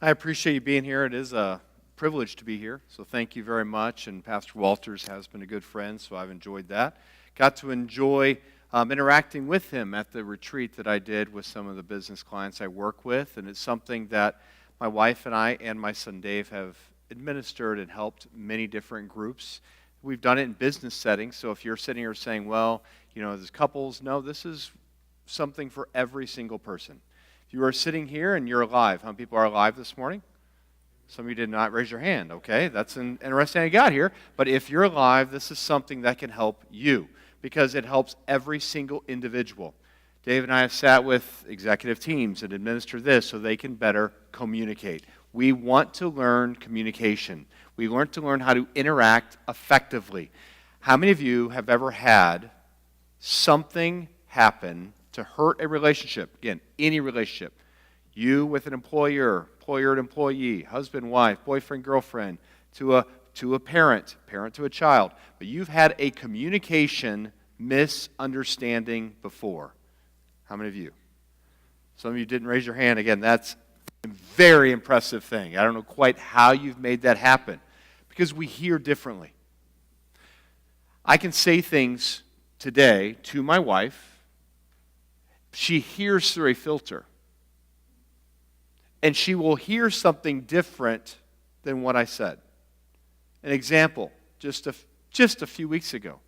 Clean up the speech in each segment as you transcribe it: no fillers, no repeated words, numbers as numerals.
I appreciate you being here. It is a privilege to be here, so thank you very much. And Pastor Walters has been a good friend, so I've enjoyed that. Got to enjoy interacting with him at the retreat that I did with some of the business clients I work with, and it's something that my wife and I and my son Dave have administered and helped many different groups. We've done it in business settings, so if you're sitting here saying, well, there's couples, no, this is something for every single person. If you are sitting here and you're alive, how many people are alive this morning? Some of you did not raise your hand, okay? That's an interesting you got here. But if you're alive, this is something that can help you because it helps every single individual. Dave and I have sat with executive teams and administer this so they can better communicate. We want to learn communication. We want to learn how to interact effectively. How many of you have ever had something happen to hurt a relationship? Again, any relationship. You with an employer and employee, husband, wife, boyfriend, girlfriend, to a parent to a child. But you've had a communication misunderstanding before. How many of you? Some of you didn't raise your hand. Again, that's a very impressive thing. I don't know quite how you've made that happen because we hear differently. I can say things today to my wife. She hears through a filter. And she will hear something different than what I said. An example, just a few weeks ago.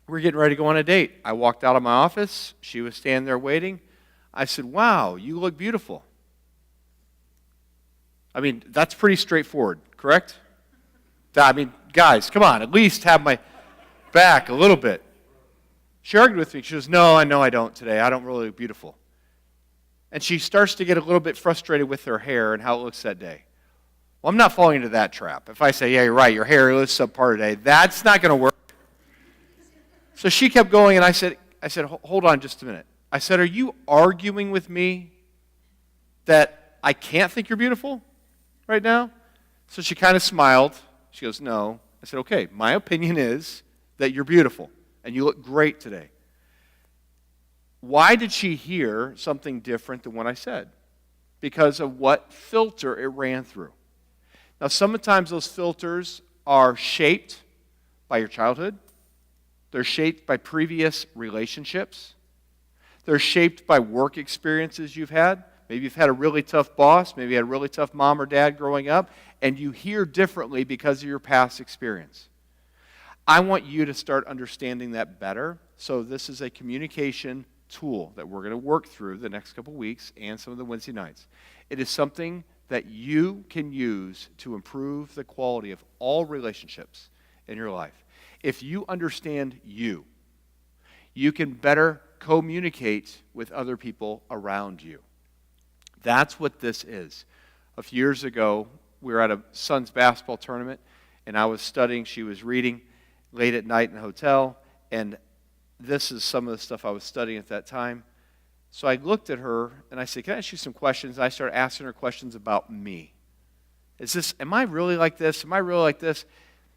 We're getting ready to go on a date. I walked out of my office. She was standing there waiting. I said, wow, you look beautiful. I mean, that's pretty straightforward, correct? I mean, guys, come on, at least have my back a little bit. She argued with me. She goes, no, I know I don't today. I don't really look beautiful. And she starts to get a little bit frustrated with her hair and how it looks that day. Well, I'm not falling into that trap. If I say, yeah, you're right, your hair looks subpar today, that's not going to work. So she kept going, and I said, hold on just a minute. I said, are you arguing with me that I can't think you're beautiful right now? So she kind of smiled. She goes, no. I said, okay, my opinion is that you're beautiful. And you look great today. Why did she hear something different than what I said? Because of what filter it ran through. Now, sometimes those filters are shaped by your childhood. They're shaped by previous relationships. They're shaped by work experiences you've had. Maybe you've had a really tough boss. Maybe you had a really tough mom or dad growing up. And you hear differently because of your past experience. I want you to start understanding that better. So this is a communication tool that we're going to work through the next couple weeks and some of the Wednesday nights. It is something that you can use to improve the quality of all relationships in your life. If you understand you can better communicate with other people around you. That's what this is. A few years ago, we were at a son's basketball tournament, and I was studying, she was reading late at night in a hotel, and this is some of the stuff I was studying at that time. So I looked at her, and I said, can I ask you some questions? And I started asking her questions about me. Am I really like this? Am I really like this?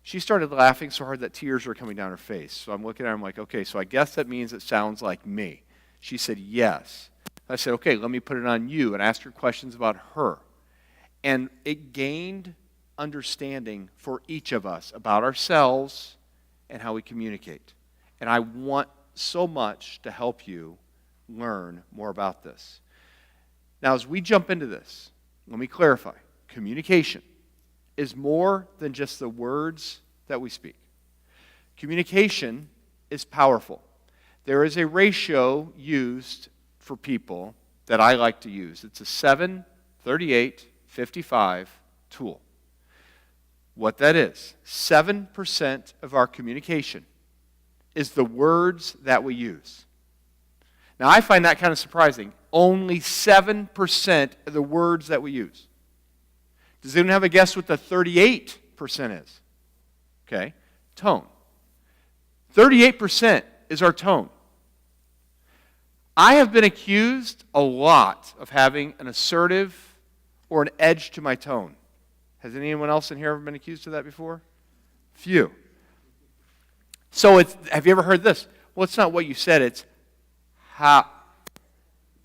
She started laughing so hard that tears were coming down her face. So I'm looking at her, I'm like, okay, so I guess that means it sounds like me. She said, yes. I said, okay, let me put it on you, and ask her questions about her. And it gained understanding for each of us about ourselves and how we communicate. And I want so much to help you learn more about this. Now, as we jump into this, let me clarify. Communication is more than just the words that we speak. Communication is powerful. There is a ratio used for people that I like to use. It's a 7-38-55 tool. What that is, 7% of our communication is the words that we use. Now, I find that kind of surprising. Only 7% of the words that we use. Does anyone have a guess what the 38% is? Okay, tone. 38% is our tone. I have been accused a lot of having an assertive or an edge to my tone. Has anyone else in here ever been accused of that before? Few. So have you ever heard this? Well, it's not what you said, it's how.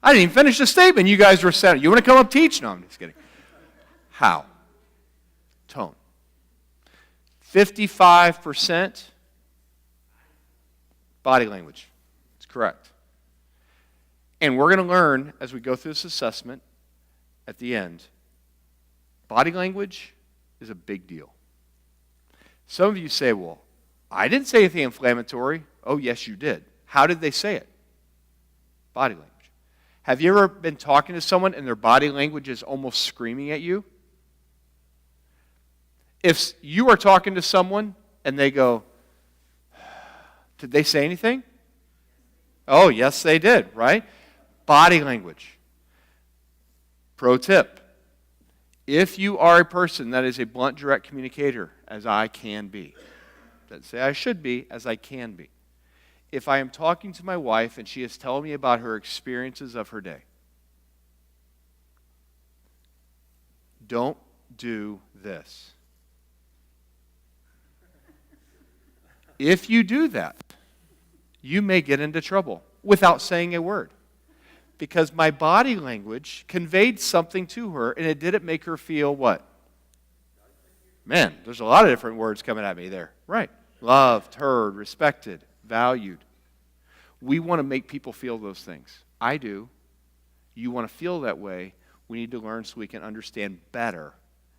I didn't even finish the statement. You guys were saying, you want to come up teach? No, I'm just kidding. How? Tone. 55% body language. It's correct. And we're going to learn as we go through this assessment at the end, body language is a big deal. Some of you say, well, I didn't say anything inflammatory. Oh, yes, you did. How did they say it? Body language. Have you ever been talking to someone and their body language is almost screaming at you? If you are talking to someone and they go, did they say anything? Oh, yes, they did, right? Body language. Pro tip. If you are a person that is a blunt, direct communicator, as I can be, doesn't say I should be, as I can be. If I am talking to my wife and she is telling me about her experiences of her day, don't do this. If you do that, you may get into trouble without saying a word. Because my body language conveyed something to her, and it didn't make her feel what? Man, there's a lot of different words coming at me there. Right. Loved, heard, respected, valued. We want to make people feel those things. I do. You want to feel that way. We need to learn so we can understand better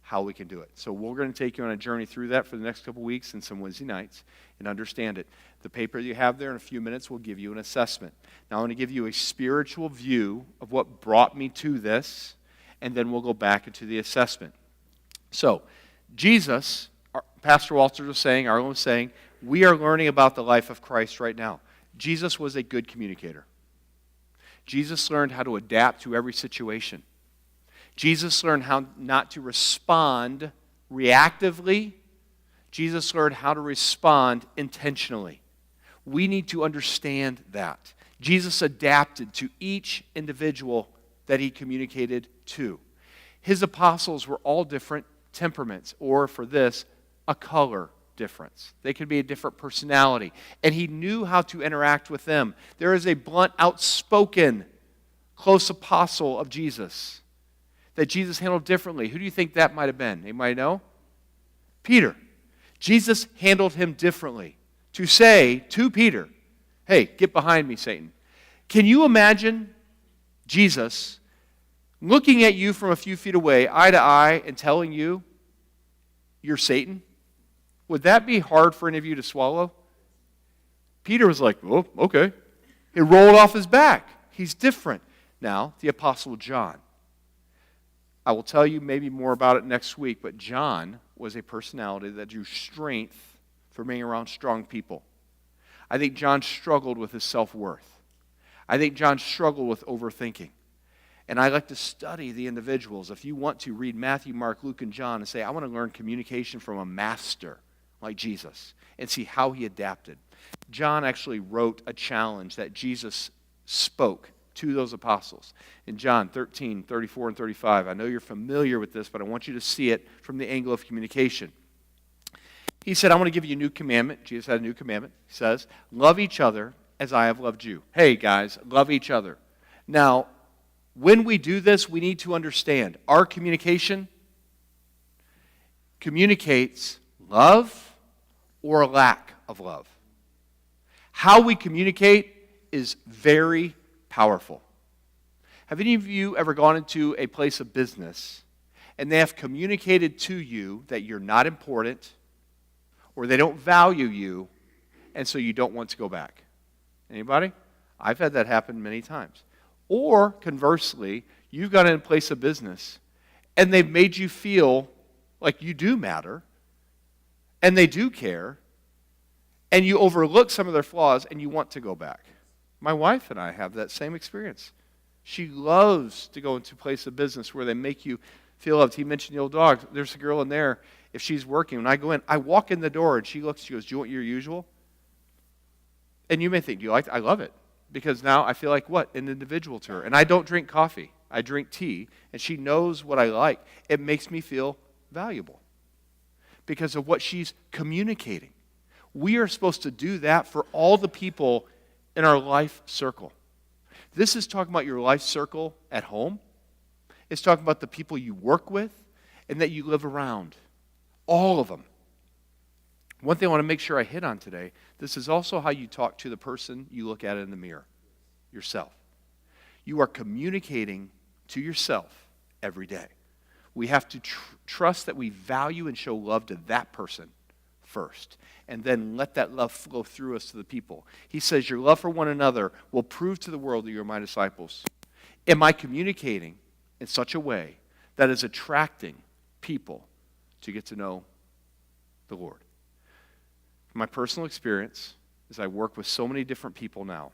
how we can do it. So we're going to take you on a journey through that for the next couple weeks and some Wednesday nights and understand it. The paper you have there in a few minutes will give you an assessment. Now I'm going to give you a spiritual view of what brought me to this, and then we'll go back into the assessment. So Jesus, Pastor Walter was saying, Arlen was saying, we are learning about the life of Christ right now. Jesus was a good communicator. Jesus learned how to adapt to every situation. Jesus learned how not to respond reactively. Jesus learned how to respond intentionally. We need to understand that. Jesus adapted to each individual that he communicated to. His apostles were all different temperaments, or for this, a color difference. They could be a different personality. And he knew how to interact with them. There is a blunt, outspoken, close apostle of Jesus that Jesus handled differently. Who do you think that might have been? Anybody know? Peter. Jesus handled him differently. To say to Peter, hey, get behind me, Satan. Can you imagine Jesus looking at you from a few feet away, eye to eye, and telling you you're Satan? Would that be hard for any of you to swallow? Peter was like, oh, okay. It rolled off his back. He's different. Now, the Apostle John. I will tell you maybe more about it next week, but John was a personality that drew strength from being around strong people. I think John struggled with his self-worth. I think John struggled with overthinking. And I like to study the individuals. If you want to, read Matthew, Mark, Luke, and John and say, I want to learn communication from a master like Jesus and see how he adapted. John actually wrote a challenge that Jesus spoke to those apostles. In John 13, 34, and 35, I know you're familiar with this, but I want you to see it from the angle of communication. He said, I want to give you a new commandment. Jesus had a new commandment. He says, love each other as I have loved you. Hey, guys, love each other. Now, when we do this, we need to understand our communication communicates love or a lack of love. How we communicate is very powerful. Have any of you ever gone into a place of business and they have communicated to you that you're not important or they don't value you and so you don't want to go back? Anybody? I've had that happen many times. Or conversely, you've gone in a place of business and they've made you feel like you do matter and they do care and you overlook some of their flaws and you want to go back. My wife and I have that same experience. She loves to go into a place of business where they make you feel loved. He mentioned the old dog. There's a girl in there. If she's working, when I go in, I walk in the door and she looks, she goes, do you want your usual? And you may think, do you like it? I love it. Because now I feel like what? An individual to her. And I don't drink coffee. I drink tea. And she knows what I like. It makes me feel valuable because of what she's communicating. We are supposed to do that for all the people in our life circle. This is talking about your life circle at home. It's talking about the people you work with. and that you live around. All of them. One thing I want to make sure I hit on today, this is also how you talk to the person you look at in the mirror, yourself. You are communicating to yourself every day. We have to trust that we value and show love to that person first, and then let that love flow through us to the people. He says your love for one another will prove to the world that you're my disciples. Am I communicating in such a way that is attracting people to get to know the Lord? My personal experience is I work with so many different people now.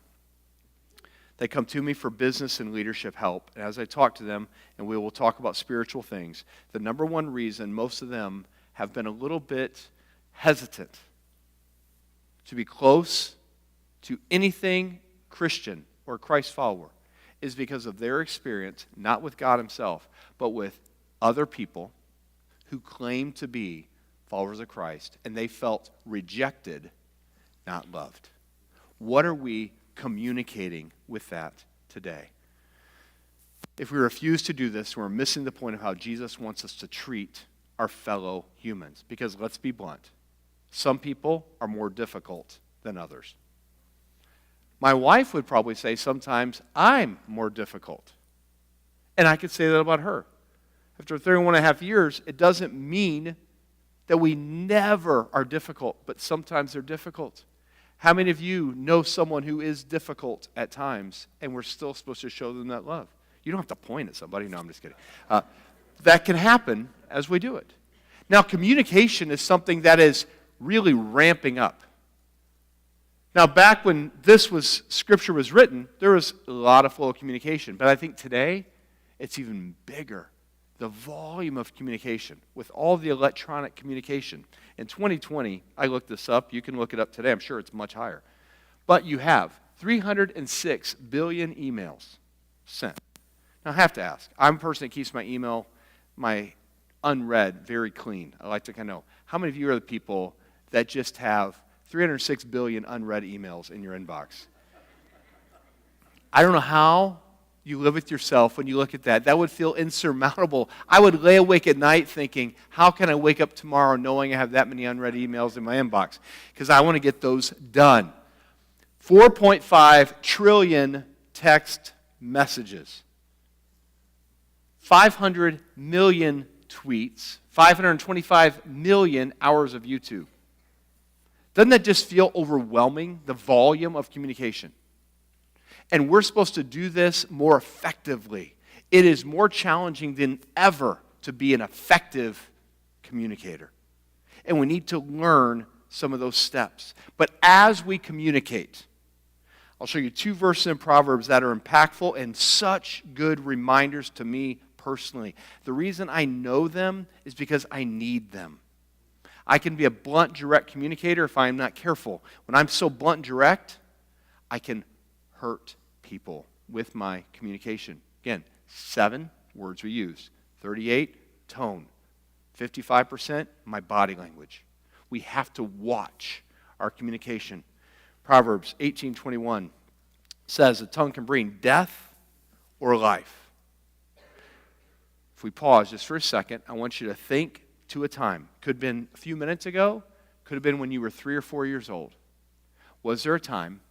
They come to me for business and leadership help. And as I talk to them, and we will talk about spiritual things, the number one reason most of them have been a little bit hesitant to be close to anything Christian or Christ follower is because of their experience, not with God himself, but with other people who claim to be followers of Christ, and they felt rejected, not loved. What are we communicating with that today? If we refuse to do this, we're missing the point of how Jesus wants us to treat our fellow humans. Because let's be blunt, some people are more difficult than others. My wife would probably say sometimes I'm more difficult. And I could say that about her. After 31 and a half years, it doesn't mean that we never are difficult, but sometimes they're difficult. How many of you know someone who is difficult at times, and we're still supposed to show them that love? You don't have to point at somebody. No, I'm just kidding. That can happen as we do it. Now, communication is something that is really ramping up. Now, back when Scripture was written, there was a lot of flow of communication. But I think today, it's even bigger. The volume of communication with all the electronic communication. In 2020, I looked this up. You can look it up today. I'm sure it's much higher. But you have 306 billion emails sent. Now, I have to ask. I'm a person that keeps my unread, very clean. I like to kind of know. How many of you are the people that just have 306 billion unread emails in your inbox? I don't know how you live with yourself when you look at that. That would feel insurmountable. I would lay awake at night thinking, how can I wake up tomorrow knowing I have that many unread emails in my inbox? Because I want to get those done. 4.5 trillion text messages. 500 million tweets. 525 million hours of YouTube. Doesn't that just feel overwhelming, the volume of communication? And we're supposed to do this more effectively. It is more challenging than ever to be an effective communicator. And we need to learn some of those steps. But as we communicate, I'll show you 2 verses in Proverbs that are impactful and such good reminders to me personally. The reason I know them is because I need them. I can be a blunt, direct communicator if I'm not careful. When I'm so blunt and direct, I can hurt people with my communication. Again, 7 words we use. 38, tone. 55%, my body language. We have to watch our communication. Proverbs 18:21 says the tongue can bring death or life. If we pause just for a second, I want you to think to a time. Could have been a few minutes ago. Could have been when you were 3 or 4 years old. Was there a time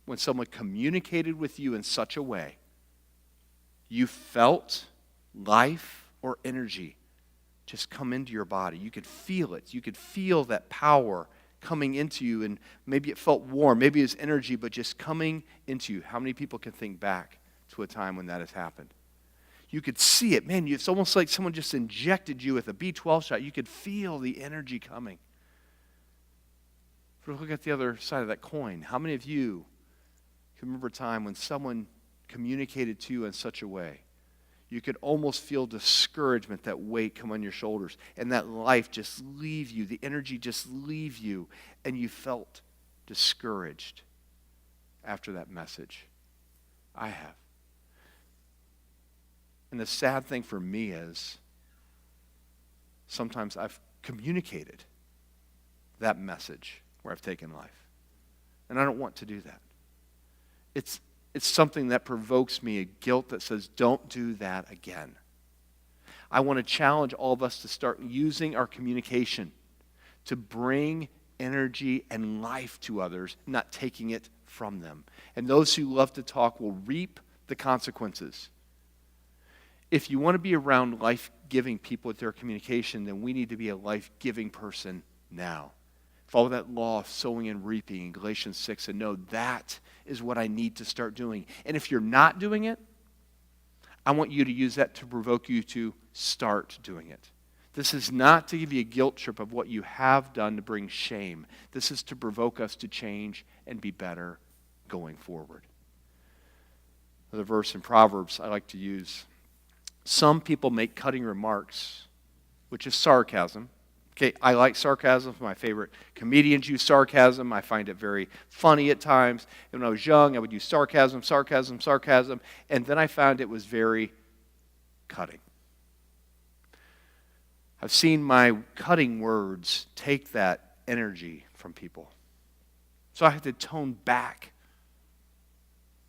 when someone communicated with you in such a way you felt life or energy just come into your body? You could feel it. You could feel that power coming into you, and maybe it felt warm. Maybe it was energy, but just coming into you. How many people can think back to a time when that has happened? You could see it. Man, it's almost like someone just injected you with a B12 shot. You could feel the energy coming. But look at the other side of that coin. How many of you can remember a time when someone communicated to you in such a way you could almost feel discouragement, that weight come on your shoulders, and that life just leave you, the energy just leave you, and you felt discouraged after that message? I have. And the sad thing for me is sometimes I've communicated that message where I've taken life. And I don't want to do that. It's something that provokes me, a guilt that says, don't do that again. I want to challenge all of us to start using our communication to bring energy and life to others, not taking it from them. And those who love to talk will reap the consequences. If you want to be around life-giving people with their communication, then we need to be a life-giving person now. Follow that law of sowing and reaping in Galatians 6 and know that is what I need to start doing. And if you're not doing it, I want you to use that to provoke you to start doing it. This is not to give you a guilt trip of what you have done to bring shame. This is to provoke us to change and be better going forward. Another verse in Proverbs I like to use. Some people make cutting remarks, which is sarcasm. Okay, I like sarcasm. My favorite comedians use sarcasm. I find it very funny at times. And when I was young, I would use sarcasm. And then I found it was very cutting. I've seen my cutting words take that energy from people. So I have to tone back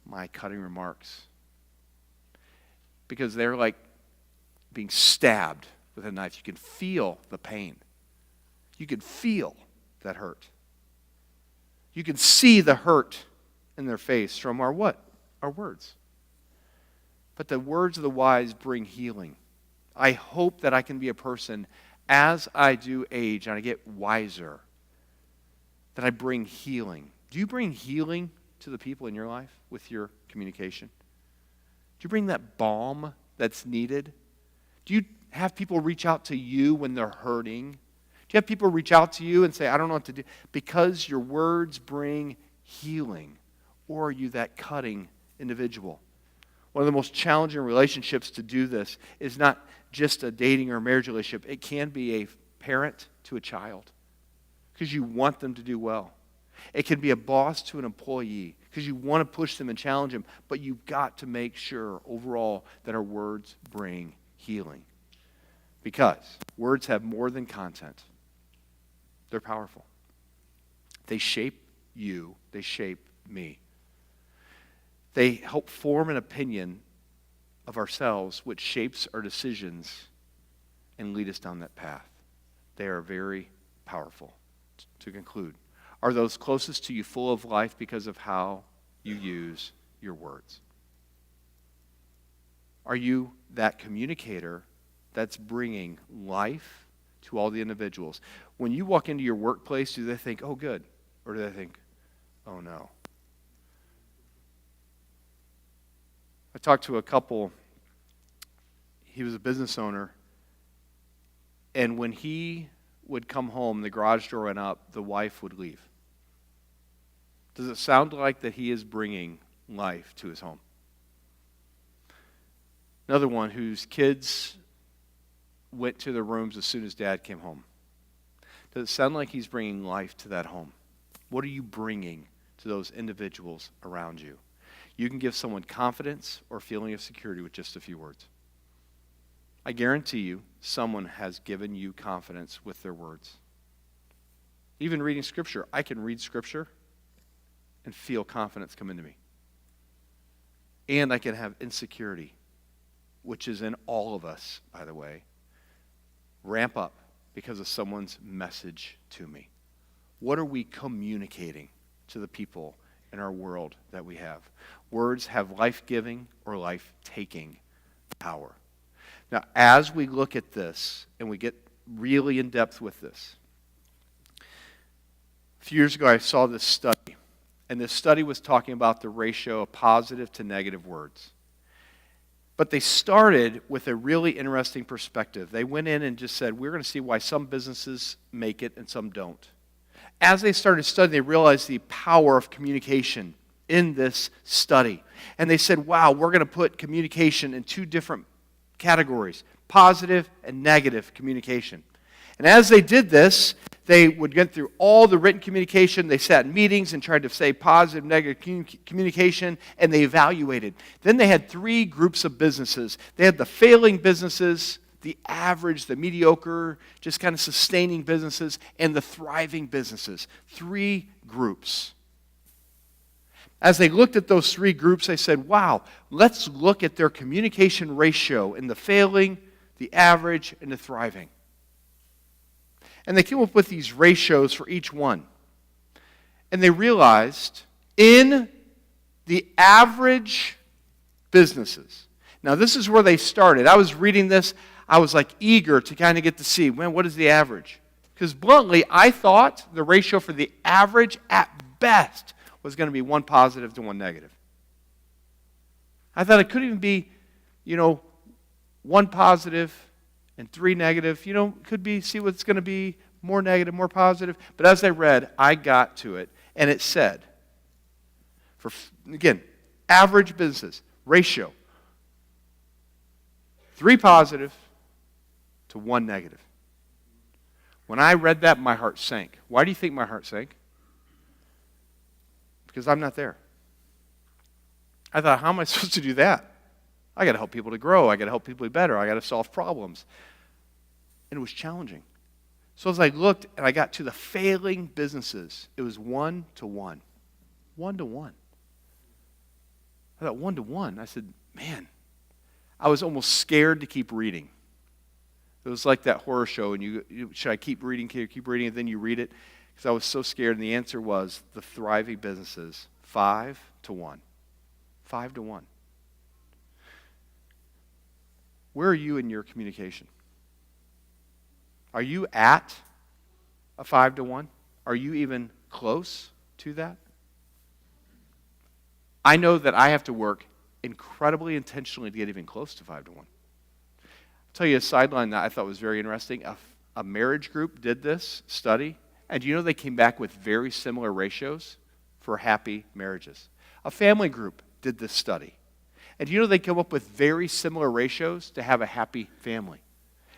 my cutting remarks. Because they're like being stabbed with a knife. You can feel the pain. You can feel that hurt. You can see the hurt in their face from our what? Our words. But the words of the wise bring healing. I hope that I can be a person, as I do age and I get wiser, that I bring healing. Do you bring healing to the people in your life with your communication? Do you bring that balm that's needed? Do you have people reach out to you when they're hurting? Do you have people reach out to you and say, I don't know what to do? Because your words bring healing. Or are you that cutting individual? One of the most challenging relationships to do this is not just a dating or marriage relationship. It can be a parent to a child because you want them to do well. It can be a boss to an employee because you want to push them and challenge them, but you've got to make sure overall that our words bring healing. Because words have more than content. They're powerful. They shape you. They shape me. They help form an opinion of ourselves which shapes our decisions and lead us down that path. They are very powerful. To conclude, are those closest to you full of life because of how you use your words? Are you that communicator that's bringing life to all the individuals? When you walk into your workplace, do they think, oh, good? Or do they think, oh, no? I talked to a couple. He was a business owner. And when he would come home, the garage door went up, the wife would leave. Does it sound like that he is bringing life to his home? Another one whose kids went to their rooms as soon as dad came home. Does it sound like he's bringing life to that home? What are you bringing to those individuals around you? You can give someone confidence or feeling of security with just a few words. I guarantee you, someone has given you confidence with their words. Even reading Scripture, I can read Scripture and feel confidence come into me. And I can have insecurity, which is in all of us, by the way, ramp up because of someone's message to me. What are we communicating to the people in our world that we have? Words have life-giving or life-taking power. Now, as we look at this and we get really in depth with this, a few years ago I saw this study, and this study was talking about the ratio of positive to negative words. But they started with a really interesting perspective. They went in and just said, we're going to see why some businesses make it and some don't. As they started studying, they realized the power of communication in this study. And they said, wow, we're going to put communication in two different categories, positive and negative communication. And as they did this, they would get through all the written communication. They sat in meetings and tried to say positive, negative communication, and they evaluated. Then they had three groups of businesses. They had the failing businesses, the average, the mediocre, just kind of sustaining businesses, and the thriving businesses. Three groups. As they looked at those three groups, they said, wow, let's look at their communication ratio in the failing the average, and the thriving. And they came up with these ratios for each one. And they realized in the average businesses, now this is where they started. I was reading this, I was like eager to kind of get to see, man, what is the average? Because bluntly, I thought the ratio for the average at best was going to be 1 positive to 1 negative. I thought it could even be, 1 positive and 3 negative. Could be, see what's going to be more negative, more positive. But as I read, I got to it, and it said, again, average business ratio, 3 positive to 1 negative. When I read that, my heart sank. Why do you think my heart sank? Because I'm not there. I thought, how am I supposed to do that? I got to help people to grow. I got to help people be better. I got to solve problems. And it was challenging. So as I looked and I got to the failing businesses, it was 1 to 1. 1 to 1. I thought 1 to 1. I said, man, I was almost scared to keep reading. It was like that horror show, and you should I keep reading, keep reading, and then you read it? Because I was so scared, and the answer was the thriving businesses, 5 to 1. 5 to 1. Where are you in your communication? Are you at a 5 to 1? Are you even close to that? I know that I have to work incredibly intentionally to get even close to 5 to 1. I'll tell you a sideline that I thought was very interesting. A marriage group did this study, and they came back with very similar ratios for happy marriages. A family group did this study, and they come up with very similar ratios to have a happy family.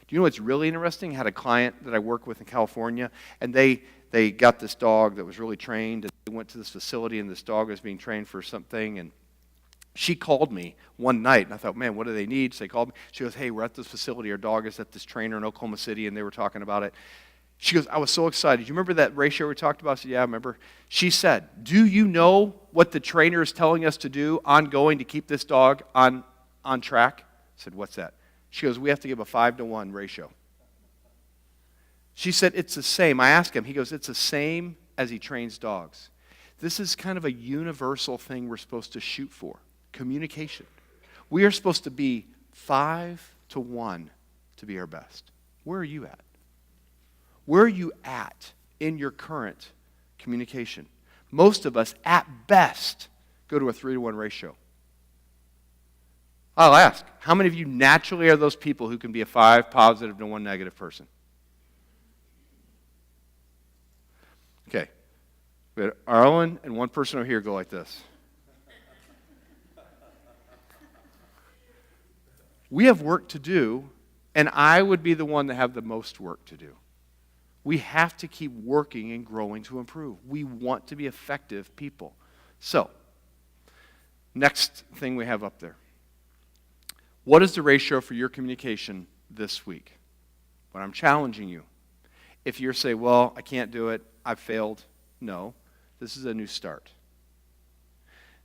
Do you know what's really interesting? I had a client that I work with in California, and they got this dog that was really trained, and they went to this facility, and this dog was being trained for something, and she called me one night, and I thought, man, what do they need? So they called me. She goes, hey, we're at this facility. Our dog is at this trainer in Oklahoma City, and they were talking about it. She goes, I was so excited. Do you remember that ratio we talked about? I said, yeah, I remember. She said, do you know what the trainer is telling us to do ongoing to keep this dog on track? I said, what's that? She goes, we have to give a 5 to 1 ratio. She said, it's the same. I asked him. He goes, it's the same as he trains dogs. This is kind of a universal thing we're supposed to shoot for. Communication. We are supposed to be 5 to 1 to be our best. Where are you at? Where are you at in your current communication? Most of us, at best, go to a 3 to 1 ratio. I'll ask, how many of you naturally are those people who can be a 5 positive to 1 negative person? Okay. We had Arlen and one person over here go like this. We have work to do, and I would be the one that have the most work to do. We have to keep working and growing to improve. We want to be effective people. So, next thing we have up there. What is the ratio for your communication this week? When I'm challenging you. If you say, well, I can't do it, I've failed. No, this is a new start.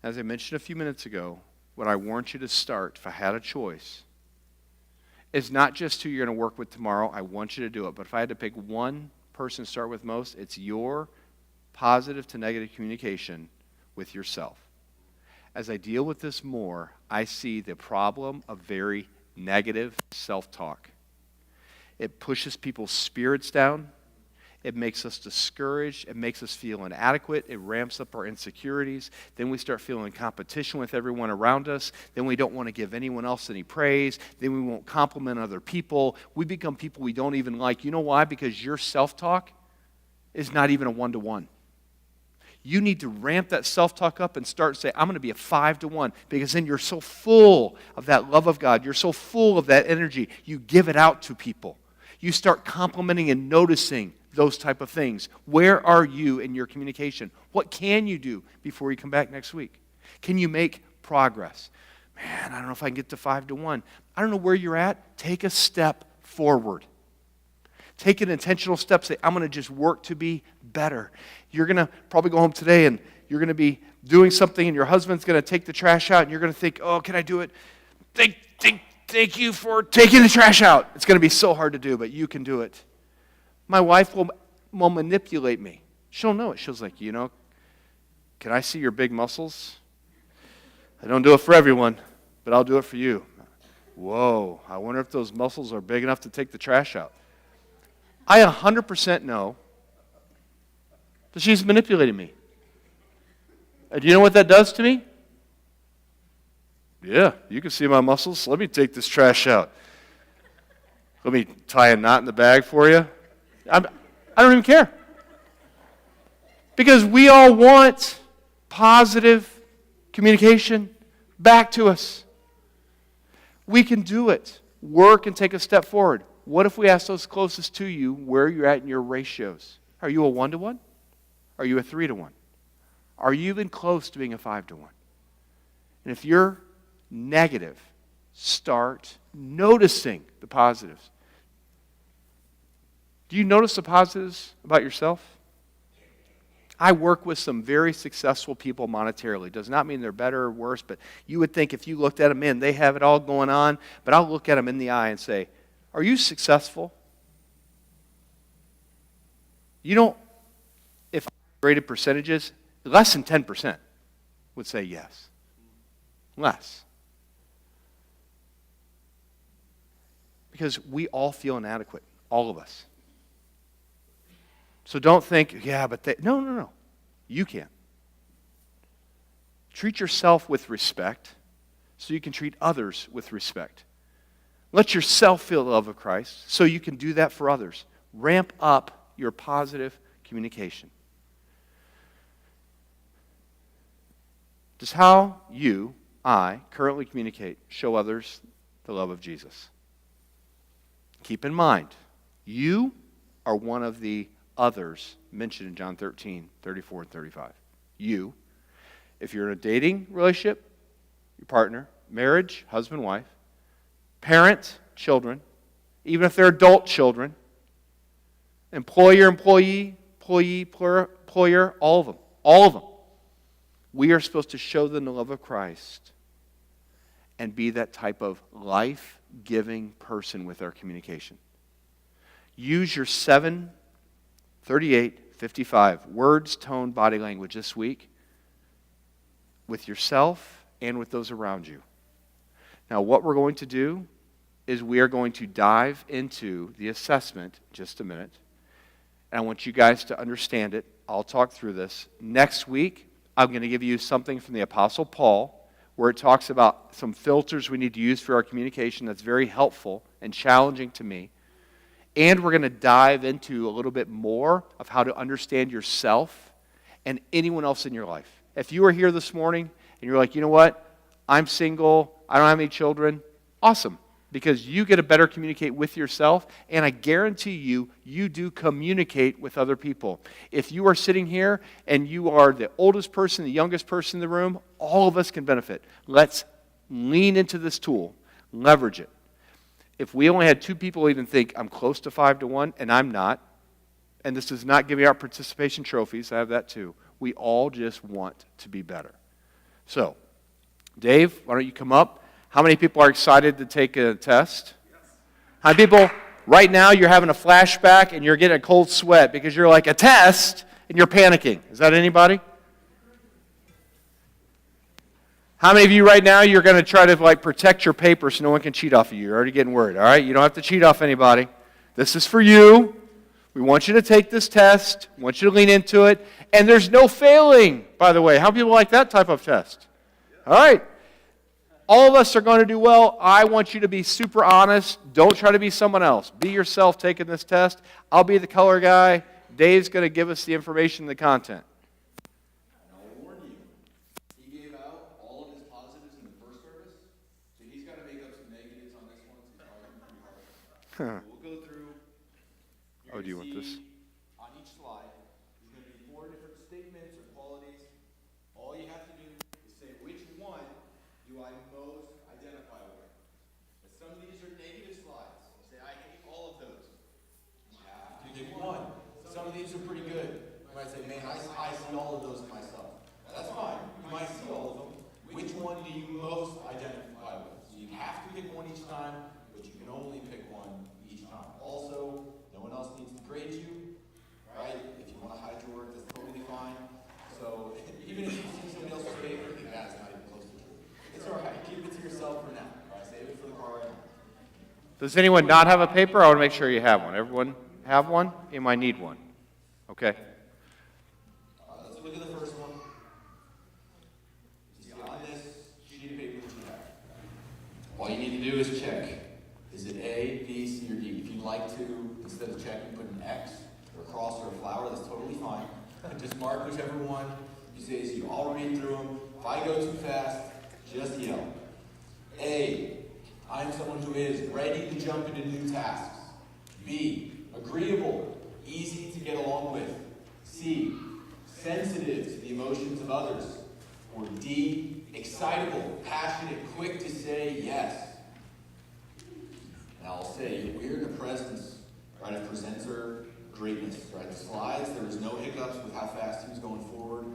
As I mentioned a few minutes ago, what I want you to start, if I had a choice, is not just who you're going to work with tomorrow. I want you to do it. But if I had to pick one person to start with most, it's your positive to negative communication with yourself. As I deal with this more, I see the problem of very negative self-talk. It pushes people's spirits down. It makes us discouraged. It makes us feel inadequate. It ramps up our insecurities. Then we start feeling competition with everyone around us. Then we don't want to give anyone else any praise. Then we won't compliment other people. We become people we don't even like. You know why? Because your self-talk is not even a 1 to 1. You need to ramp that self-talk up and start to say, I'm going to be a 5 to 1, because then you're so full of that love of God. You're so full of that energy. You give it out to people. You start complimenting and noticing those type of things. Where are you in your communication? What can you do before you come back next week? Can you make progress? Man, I don't know if I can get to 5 to 1. I don't know where you're at. Take a step forward. Take an intentional step. Say, I'm going to just work to be better. You're going to probably go home today and you're going to be doing something and your husband's going to take the trash out and you're going to think, oh, can I do it? Think, thank you for taking the trash out. It's going to be so hard to do, but you can do it. My wife will manipulate me. She'll know it. She'll like, can I see your big muscles? I don't do it for everyone, but I'll do it for you. Whoa, I wonder if those muscles are big enough to take the trash out. I 100% know that she's manipulating me. Do you know what that does to me? Yeah, you can see my muscles. Let me take this trash out. Let me tie a knot in the bag for you. I don't even care. Because we all want positive communication back to us. We can do it. Work and take a step forward. What if we ask those closest to you where you're at in your ratios? Are you a 1-to-1? Are you a 3-to-1? Are you even close to being a 5-to-1? And if you're negative, start noticing the positives. Do you notice the positives about yourself? I work with some very successful people monetarily. Does not mean they're better or worse, but you would think if you looked at them, man, they have it all going on. But I'll look at them in the eye and say, are you successful? If I graded percentages, less than 10% would say yes. Less. Because we all feel inadequate, all of us. So don't think, no. You can. Treat yourself with respect so you can treat others with respect. Let yourself feel the love of Christ so you can do that for others. Ramp up your positive communication. Does how I currently communicate show others the love of Jesus? Keep in mind, you are one of the others mentioned in John 13, 34 and 35. You. If you're in a dating relationship, your partner, marriage, husband, wife, parent, children, even if they're adult children, employer, employee, employer, all of them. We are supposed to show them the love of Christ and be that type of life-giving person with our communication. Use your 7, 38, 55 words, tone, body language this week with yourself and with those around you. Now, what we're going to do is we are going to dive into the assessment in just a minute. And I want you guys to understand it. I'll talk through this. Next week, I'm going to give you something from the Apostle Paul where it talks about some filters we need to use for our communication that's very helpful and challenging to me. And we're going to dive into a little bit more of how to understand yourself and anyone else in your life. If you are here this morning and you're like, you know what? I'm single. I don't have any children. Awesome. Because you get to better communicate with yourself, and I guarantee you, you do communicate with other people. If you are sitting here and you are the oldest person, the youngest person in the room, all of us can benefit. Let's lean into this tool, leverage it. If we only had 2 people even think, I'm close to 5-to-1, and I'm not, and this is not giving out participation trophies, I have that too. We all just want to be better. So, Dave, why don't you come up? How many people are excited to take a test? How many people, right now, you're having a flashback and you're getting a cold sweat because you're like, a test, and you're panicking? Is that anybody? How many of you right now, you're going to try to protect your paper so no one can cheat off of you? You're already getting worried, all right? You don't have to cheat off anybody. This is for you. We want you to take this test. We want you to lean into it. And there's no failing, by the way. How many people like that type of test? All right. All of us are going to do well. I want you to be super honest. Don't try to be someone else. Be yourself taking this test. I'll be the color guy. Dave's going to give us the information, the content. And I'll warn you, he gave out all of his positives in the first service, so he's got to make up some negatives on this one, so he's probably going to be pretty hard. So we'll go through. Oh, do you want this? On each slide, there's going to be 4 different statements or qualities. All you have to do is say which one do I most identify with. But some of these are negative slides. You say, I hate all of those. You have to pick one. Some of these are pretty good. You might say, man, I see all of those myself. That's fine. You might see all of them. Which one do you most identify with? So you have to pick one each time. Does anyone not have a paper? I want to make sure you have one. Everyone have one? You might need one. Okay. Let's look at the first one. Just on this sheet of paper that you have. All you need to do is check. Is it A, B, C, or D? If you'd like to, instead of checking, put an X or a cross or a flower, that's totally fine. Just mark whichever one you say, so you all read through them. If I go too fast, just yell. A, I'm someone who is ready to jump into new tasks. B, agreeable, easy to get along with. C, sensitive to the emotions of others. Or D, excitable, passionate, quick to say yes. And I'll say, we're in the presence, right, of presenter greatness, right? The slides, there was no hiccups with how fast he was going forward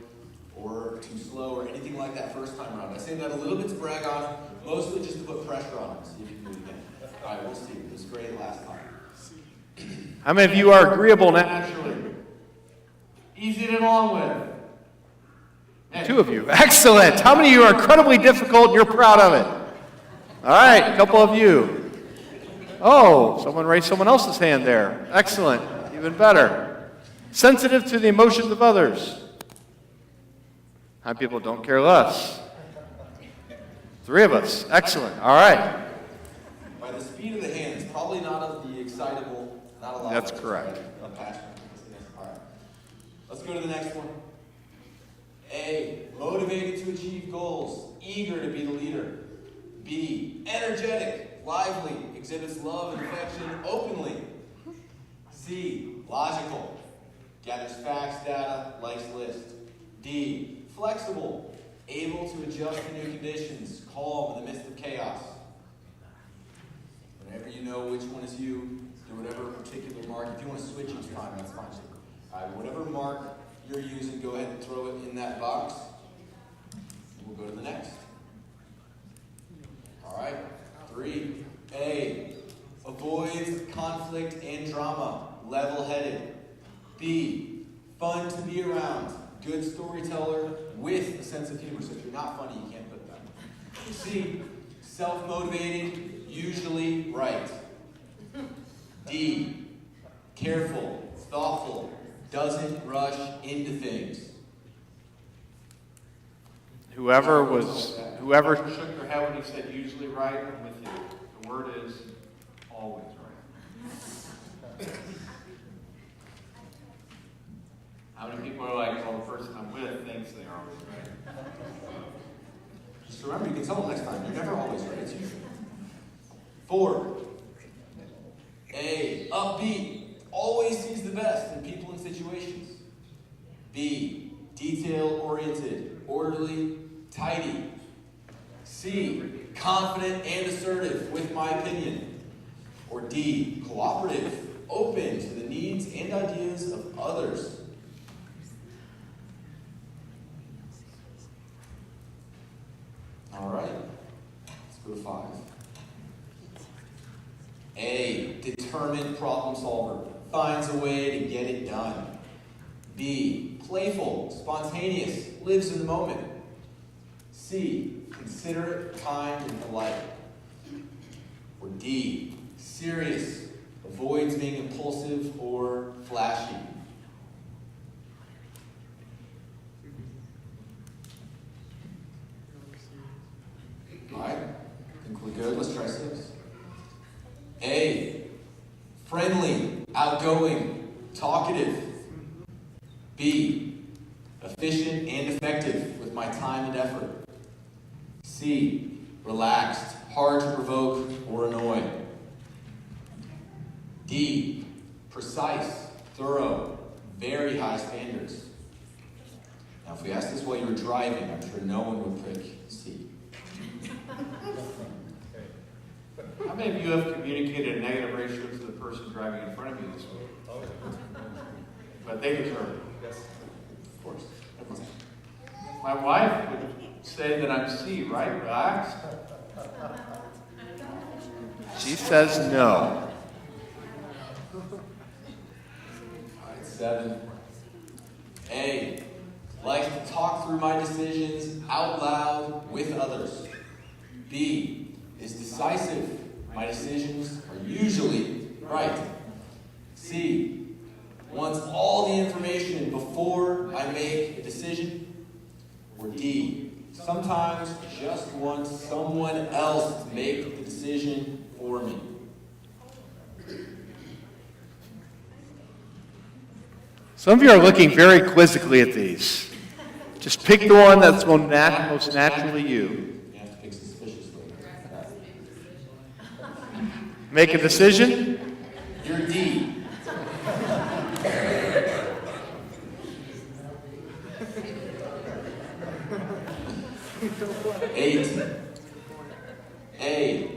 or too slow or anything like that first time around. I say that a little bit to brag on him, mostly just to put pressure on him, see if you can do it again. All right, we'll see. It was great last time. How many of you are agreeable now? Naturally. Easy to get along with. Two of you. Excellent. How many of you are incredibly difficult and you're proud of it? All right, a couple of you. Oh, someone raised someone else's hand there. Excellent. Even better. Sensitive to the emotions of others. How many people don't care less? 3 of us. Excellent. All right. By the speed of the hands, probably not of the excitable, not a lot. That's of correct. Right? Passion. All right. Let's go to the next one. A, motivated to achieve goals, eager to be the leader. B, energetic, lively, exhibits love and affection openly. C, logical, gathers facts, data, likes lists. D, flexible, able to adjust to new conditions, calm in the midst of chaos. Whenever you know which one is you, do whatever particular mark. If you want to switch each time, that's fine too. All right, whatever mark you're using, go ahead and throw it in that box. We'll go to the next. All right, 3. A, avoids conflict and drama, level-headed. B, fun to be around, good storyteller with a sense of humor. So if you're not funny, you can't put that. C, self-motivated, usually right. D, careful, thoughtful, doesn't rush into things. Whoever shook their head when he said usually right, I'm with you. The word is always right. How many people are like, well, the person I'm with thinks they are always right? Just remember, you can tell them next time, you're never always right. It's usually. 4. A, upbeat, always sees the best in people and situations. B, detail-oriented, orderly, tidy. C, confident and assertive with my opinion. Or D, cooperative, open to the needs and ideas of others. All right, let's go to 5. A, determined problem solver, finds a way to get it done. B, playful, spontaneous, lives in the moment. C, considerate, kind, and polite. Or D, serious, avoids being impulsive or flashy. All right, I think we're good. Let's try 6. A, friendly, outgoing, talkative. B, efficient and effective with my time and effort. C, relaxed, hard to provoke or annoy. D, precise, thorough, very high standards. Now, if we asked this while you were driving, I'm sure no one would pick C. How many of you have communicated a negative ratio to the person driving in front of you this week? But they deserve it. Yes. Of course. My wife would say that I'm C, right? Relaxed. She says no. All right, 7. A, likes to talk through my decisions out loud with others. B, is decisive. My decisions are usually right. C, wants all the information before I make a decision. Or D, sometimes just wants someone else to make the decision for me. Some of you are looking very quizzically at these. Just pick the one that's most naturally you. You have to pick suspiciously. Make a decision. You're D. Eight. A.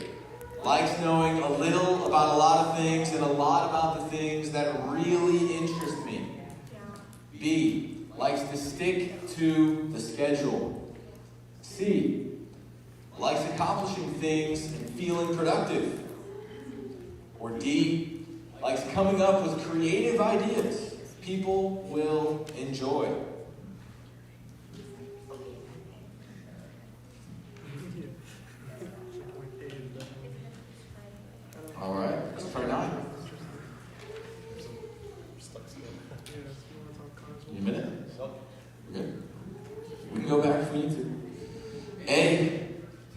Likes knowing a little about a lot of things and a lot about the things that really interest me. B. Likes to stick to the schedule. C. Likes accomplishing things and feeling productive. Or D. Likes coming up with creative ideas people will enjoy. All right, let's try 9. Need a minute? We're good. We can go back if we need to. A,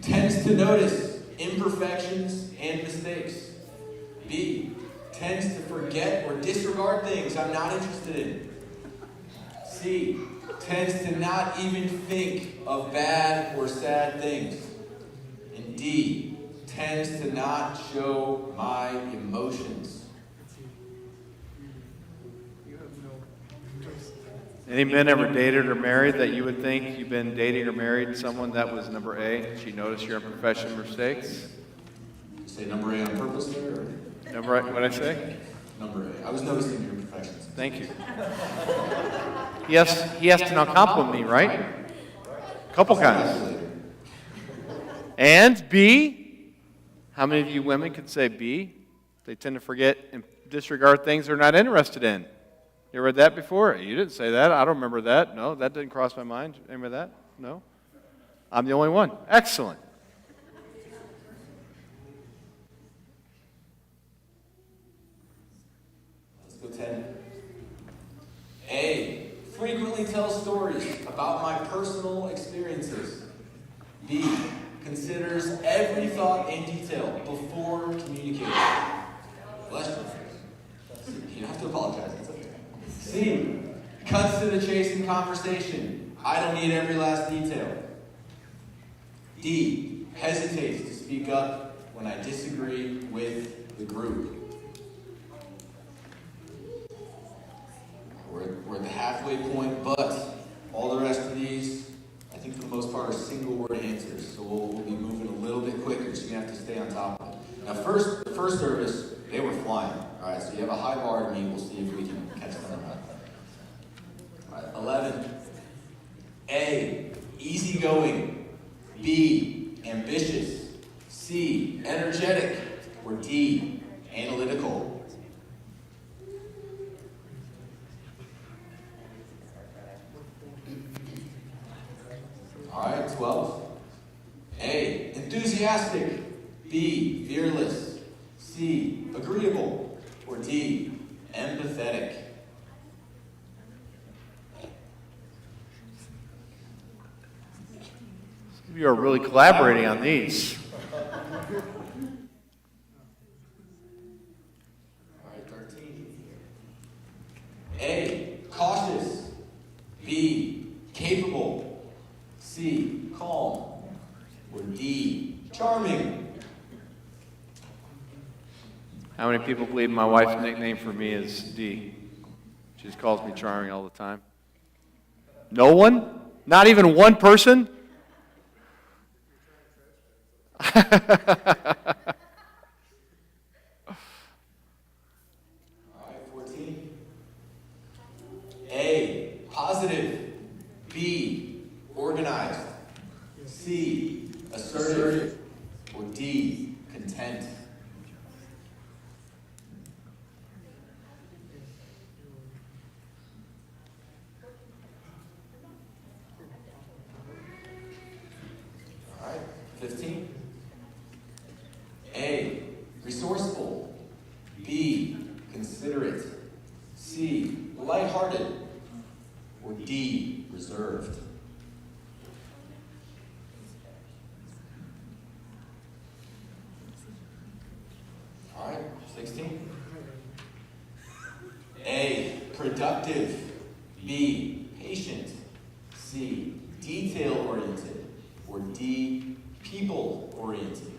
tends to notice imperfections and mistakes. B, tends to forget or disregard things I'm not interested in. C, tends to not even think of bad or sad things. And D, tends to not show my emotions. Any men ever dated or married that you would think you've been dating or married someone that was number A? She noticed your imperfections and mistakes. Say number A on purpose there? Or? Number A, what did I say? Number A. I was noticing your imperfections. Thank you. He has to now compliment me, right? Couple kinds. And B, how many of you women can say B? They tend to forget and disregard things they're not interested in. You ever read that before? You didn't say that. I don't remember that. No, that didn't cross my mind. Remember that? No? I'm the only one. Excellent. Let's go 10. A, frequently tells stories about my personal experiences. B, considers every thought and detail before communicating. Bless you. You don't have to apologize. It's okay. C, cuts to the chase in conversation. I don't need every last detail. D, hesitates to speak up when I disagree with the group. We're at the halfway point, but all the rest of these, I think for the most part, are single-word answers. So we'll be moving a little bit quicker, so you have to stay on top of it. Now, the first service, they were flying. All right, so you have a high bar to meet. We'll see if we can catch them or not. All right, 11. A, easygoing. B, ambitious. C, energetic. Or D, analytical. All right, 12. A, enthusiastic. B, fearless. C, agreeable. Or D, empathetic. You are really collaborating on these. All right, 13. A, cautious. B, capable. C, calm. Or D, charming. How many people believe my wife's nickname for me is D? She just calls me charming all the time. No one? Not even one person? All right, 14. A, positive. B, organized. C, assertive. Or D, content. All right, 15. lighthearted, or D, reserved? All right, 16. A, productive. B, patient. C, detail-oriented. Or D, people-oriented.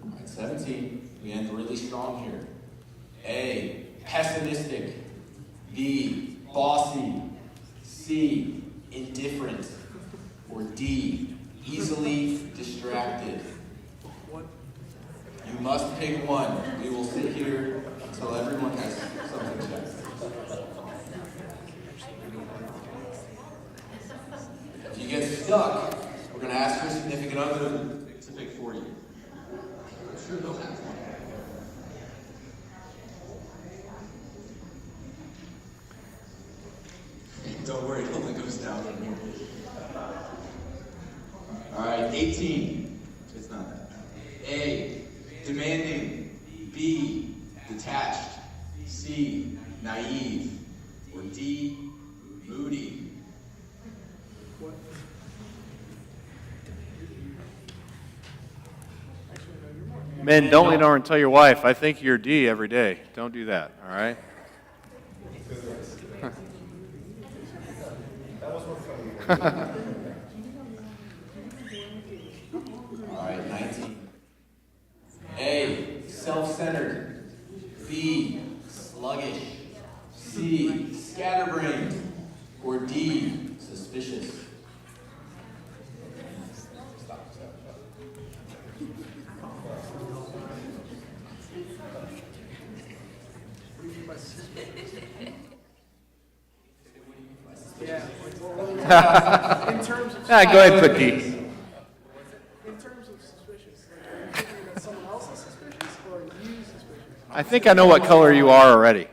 All right, 17. We end really strong here. A, pessimistic. B, bossy. C, indifferent. Or D, easily distracted. You must pick one. We will sit here until everyone has something checked. If you get stuck, we're going to ask your significant other to pick for you. I'm sure they'll have one. Don't worry, it only goes down from here. All right, 18. It's not that. A, demanding. B, detached. C, naive. Or D, moody. Men, don't lean over and tell your wife, I think you're D every day. Don't do that, all right? All right, 19. A, self-centered. B, sluggish. C, scatterbrained. Or D, suspicious. In terms of Go ahead, put D. in terms of suspicious, like, are you thinking that someone else is suspicious or are you suspicious? I think I know what color you are already.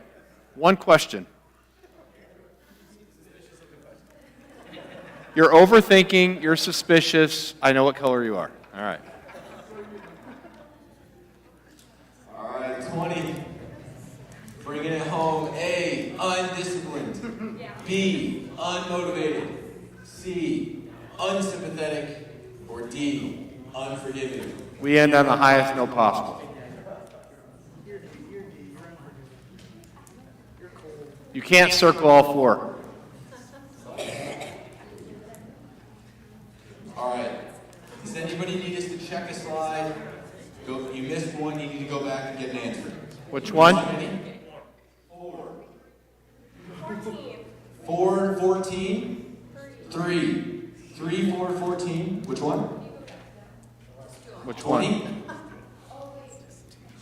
One question. You're overthinking, you're suspicious, I know what color you are. All right. All right, 20. Bringing it home. A, undisciplined. B, unmotivated. C, unsympathetic. Or D, unforgiving. We end on the highest note possible. You're D, you're unforgiving. You're cold. You can't circle all four. All right. Does anybody need us to check a slide? You missed one, you need to go back and get an answer. Which one? Four. 4, 14. 3. 3, 4, 14. Which one? Which 20. one?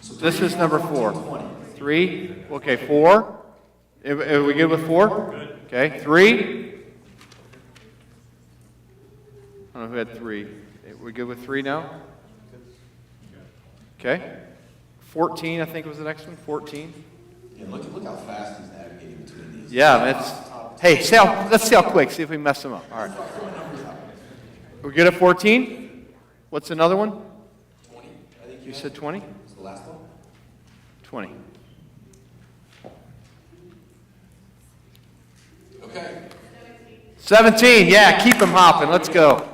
So This 3, is number 14, 4. 20. 3. Okay, 4. Are we good with 4? Okay, 3. I don't know who had 3. We good with 3 now? Okay. 14, I think was the next one. 14. Yeah, look how fast he's navigating between these. Yeah, hey, let's see how quick. See if we mess them up. All right. We're good at 14? What's another one? 20. I think You said 20? was the last one. 20. Okay. 17. Yeah, keep them hopping. Let's go.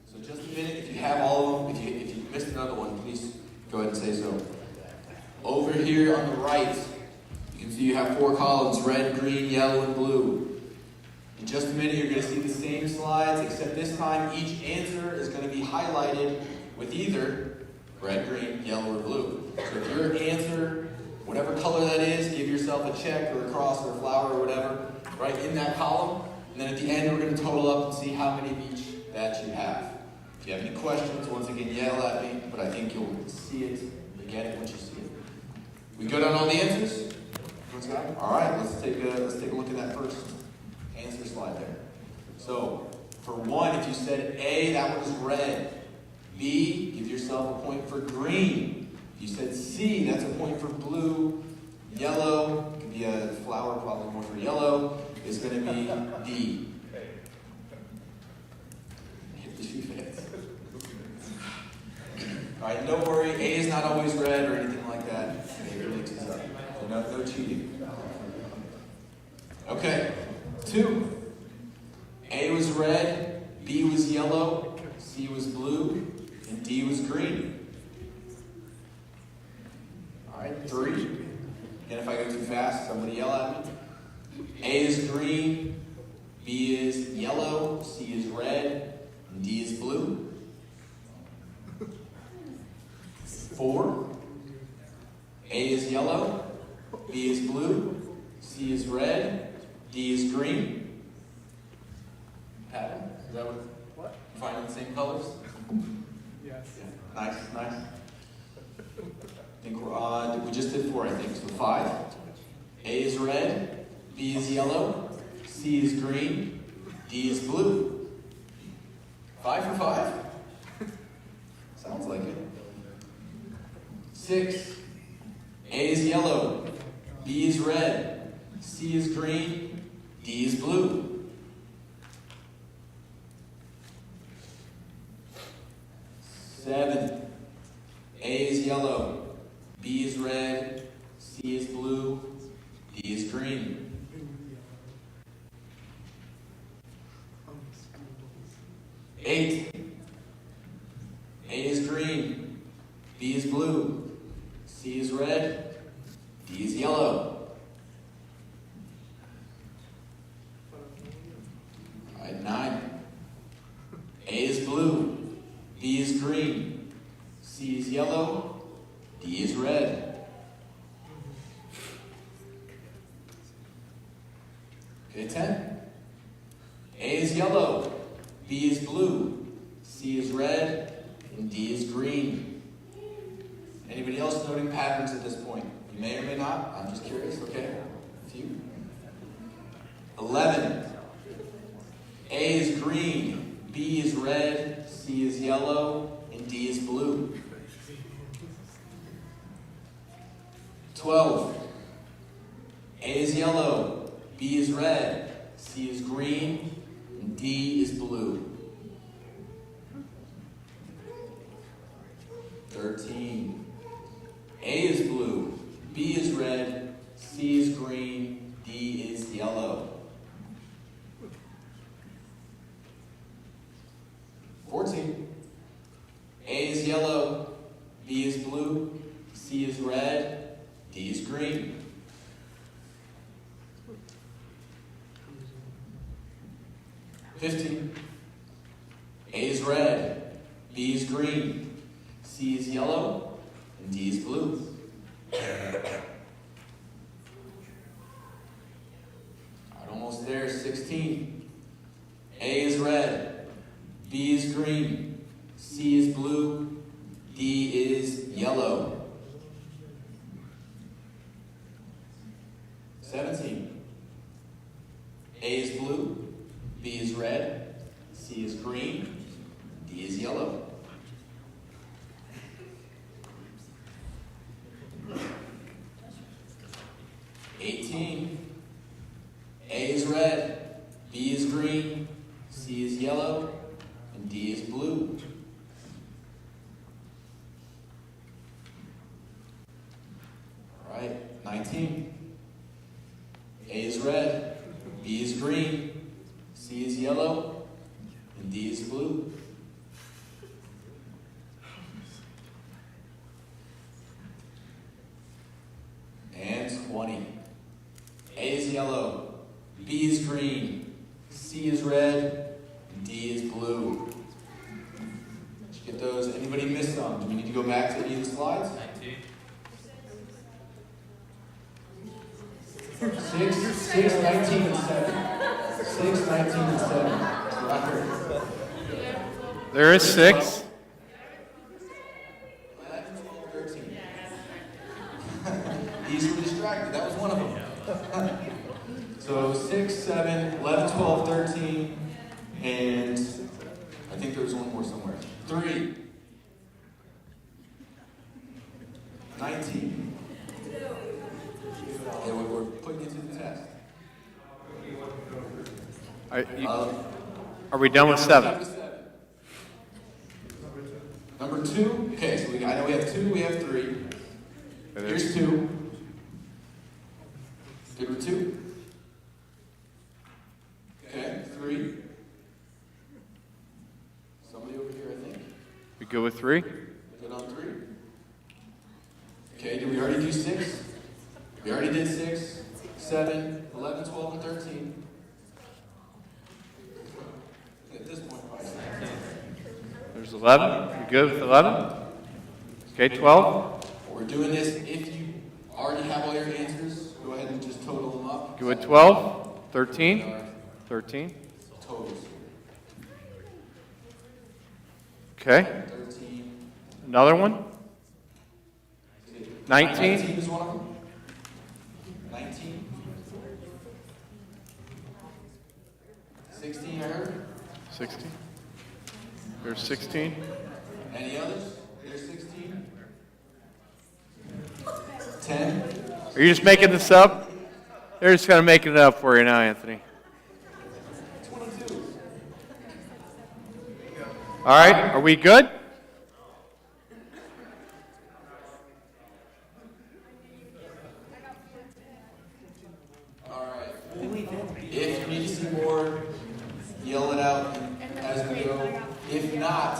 So just a minute, if you have all of them, if you missed another one, please go ahead and say so. Over here on the right, you can see you have 4 columns, red, green, yellow, and blue. In just a minute, you're going to see the same slides, except this time each answer is going to be highlighted with either red, green, yellow, or blue. So if your answer, whatever color that is, give yourself a check or a cross or a flower or whatever, right in that column. And then at the end, we're going to total up and see how many of each that you have. If you have any questions, once again, yell at me, but I think you'll see it, you'll get it once you see it. We good on all the answers? All right, let's take a look at that first answer slide there. So, for 1, if you said A, that was red. B, give yourself a point for green. If you said C, that's a point for blue. Yellow, could be a flower, probably more for yellow, is going to be D. not always red or anything like that. Maybe it mixes up. So no cheating. Okay. 2. A was red, B was yellow, C was blue, and D was green. Alright, 3. And if I go too fast, somebody yell at me. A is green, B is yellow, C is red, and D is blue. 4. A is yellow, B is blue, C is red, D is green. Pattern? Is that what? You finding the same colors? Yes. Yeah. Nice. I think we just did 4, I think. So 5. A is red, B is yellow, C is green, D is blue. 5 for 5? Sounds like it. 6. A is yellow, B is red, C is green, D is blue. 7. A is yellow, B is red, C is blue, D is green. 8. A is green, B is blue, C is red, D is yellow. Alright, 9. A is blue, B is green, C is yellow, D is red. Okay, 10. A is yellow, B is blue, C is red, and D is green. Anybody else noting patterns at this point? You may or may not. I'm just curious. Okay, a few. 11. A is green, B is red, C is yellow, and D is blue. 12. A is yellow, B is red, C is green, and D is blue. 13. A is blue, B is red, C is green, D is yellow. 14. A is yellow, B is blue, C is red, D is green. 15. A is red, B is green, C is yellow, and D is blue. Alright, almost there. 16. A is red, B is green, C is blue, D is yellow. 17. A is blue, B is red, C is green, D is yellow. 18. A is red, B is green, C is yellow, and D is blue. All right, 19. A is red, B is green, C is yellow, and D is blue. And 20. A is yellow, B is green, C is red, and D is blue. Did you get those? Anybody miss some? Do we need to go back to any of the slides? 6, 19, and 7. 6, 19, and 7. That's what I heard. There is 6. 11, 12, 13. These were distracted. That was one of them. So 6, 7, 11, 12, 13, and I think there was one more somewhere. 3. 19. Yeah, we're putting it to the test. Are we done with 7? No, Number 2, okay, so I know we have 2, we have 3. Here's 2. Good with 2? Okay, 3. Somebody over here, I think. We good with 3? Good on 3. Okay, did we already do 6? We already did 6, 7, 11, 12, and 13. At this point, probably 16. There's 11. We good with 11? Okay, 12. We're doing this. If you already have all your answers, go ahead and just total them up. Good with 12? 13? 13. Totals. Okay. 13. Another one? 19? 19 is one of them. 19. 16, I heard. 16. There's 16. Any others? There's 16. 10. Are you just making this up? They're just kind of making it up for you now, Anthony. 22. All right, are we good? All right. If you need to see more, yell it out as we go. If not,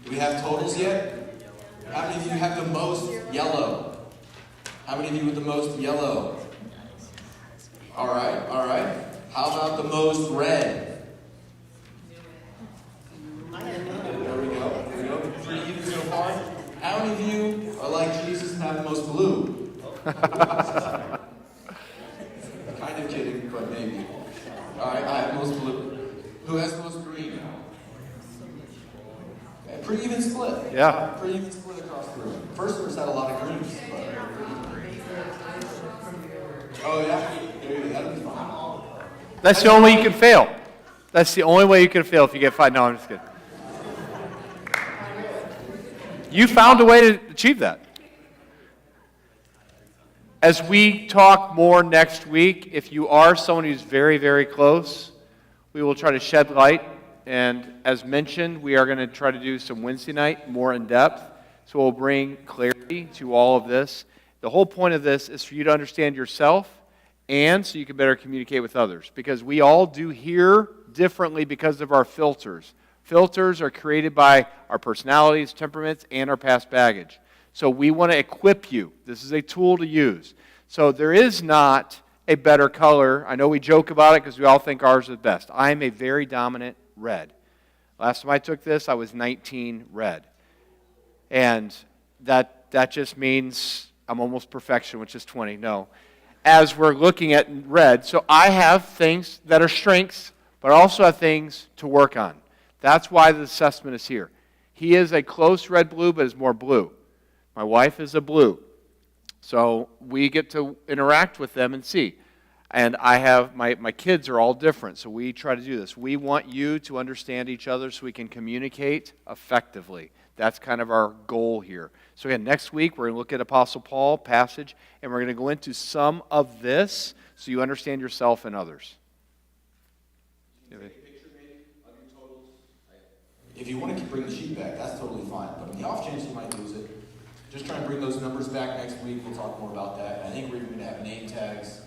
do we have totals yet? How many of you have the most yellow? How many of you with the most yellow? All right, all right. How about the most red? There we go. There we go. Pretty even so far. How many of you are like Jesus and have the most blue? Kind of kidding, but maybe. All right, I have the most blue. Who has the most green? Okay, pretty even split. Yeah. Pretty even split across the room. First verse had a lot of greens, but oh yeah, that'll be fine. That's the only way you can fail. That's the only way you can fail if you get 5. No, I'm just kidding. You found a way to achieve that. As we talk more next week, if you are someone who's very, very close, we will try to shed light. And as mentioned, we are going to try to do some Wednesday night more in depth. So we'll bring clarity to all of this. The whole point of this is for you to understand yourself and so you can better communicate with others. Because we all do hear differently because of our filters. Filters are created by our personalities, temperaments, and our past baggage. So we want to equip you. This is a tool to use. So there is not a better color. I know we joke about it because we all think ours is the best. I am a very dominant red. Last time I took this, I was 19 red. And that just means I'm almost perfection, which is 20. No. As we're looking at red, so I have things that are strengths, but I also have things to work on. That's why the assessment is here. He is a close red-blue, but is more blue. My wife is a blue. So we get to interact with them and see. And I have, my kids are all different, so we try to do this. We want you to understand each other so we can communicate effectively. That's kind of our goal here. So again, next week we're going to look at Apostle Paul passage, and we're going to go into some of this so you understand yourself and others. If you want to bring the sheet back, that's totally fine. But on the off chance you might lose it, just try and bring those numbers back next week. We'll talk more about that. I think we're even going to have name tags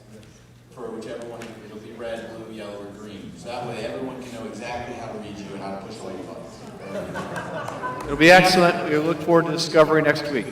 for whichever one. It'll be red, blue, yellow, or green. So that way everyone can know exactly how to read you and how to push all your buttons. It'll be excellent. We look forward to discovery next week.